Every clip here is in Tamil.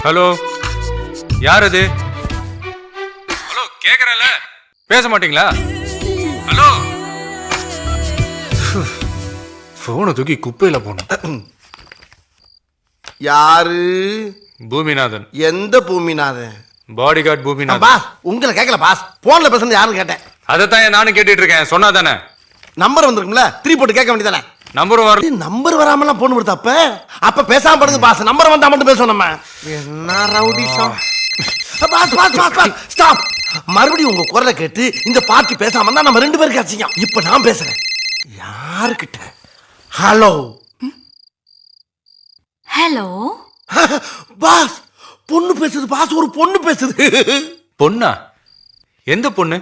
ஹலோ, யார் அது? ஹலோ, கேக்குறேன்ல, பேச மாட்டீங்களா? ஹலோ, போனை தூக்கி குப்பையில போனோம். யாரு? பூமிநாதன். எந்த Boominathan? Body guard Boominathan. Boss, உங்களை கேட்கல பாஸ், போன்ல பேசுறது யாருன்னு கேட்டேன். அதைத்தான் நானும் கேட்டுட்டு இருக்கேன். சொன்னா தானே நம்பர் வந்திருக்கும்ல, 3 போட்டு கேட்க வேண்டியதானே. நம்பரும் வர நம்பர் வராமலாம் போன் கொடுத்த அப்ப பேசாம படுங்க பாஸ். நம்பர் வந்தா மட்டும் பேசுவோம் நம்ம. என்ன rowdyism. Boss boss boss boss stop. மறுபடியும் உங்க குரலை கேட்டு இந்த பார்ட்டி பேசாம தான் நம்ம 2 பேருக்கு அசிங்கம். இப்ப நான் பேசுறேன். யாருக்கிட்ட? ஹலோ ஹலோ பாஸ், பொண்ணு பேசுது பாஸ், ஒரு பொண்ணு பேசுது. பொண்ணா? எந்த பொண்ணு?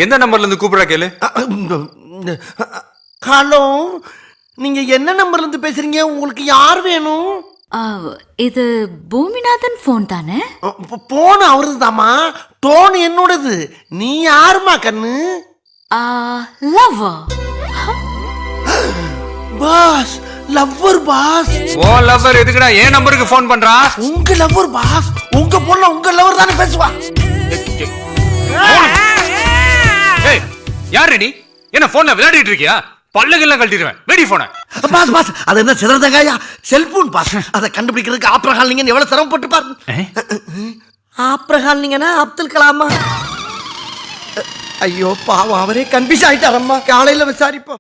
எந்த நம்பர்ல இருந்து கூப்பிடா கேளு. ஹலோ, நீங்க என்ன நம்பர்ல இருந்து பேசுறீங்க? உங்களுக்கு யார் வேணும்? இது பூமிநாதன் போன் தானே? போன் அவரது தாமா, டோன் என்னோடது. நீ யாருமா கண்ணு? Lover. Boss, lover boss. Oh lover எதுக்குடா என் நம்பருக்கு ஃபோன் பண்றா? உங்க லவ்வர் பாஸ். உங்க பொண்ணு உங்க லவ்வர் தானே பேசுவா. ஏய், யார் நீ? என்ன போன்ல விளையாடிட்டு இருக்கியா? பல்லுகள்லாம் கழட்டிடுவேன். வெடி போன. பாஸ் பாஸ், அது என்ன சிறந்தங்காயா? Cellphone pass. அதை கண்டுபிடிக்கிறதுக்கு ஆப்ரஹால் நீங்க எவ்வளவு சிரமப்பட்டு பாருங்க. ஆப்ரஹால் நீங்கன்னா அப்துல் கலாமா? ஐயோ பாவம், அவரே கன்ஃபியூஸ் ஆயிட்டாரம்மா. காலையில விசாரிப்போம்.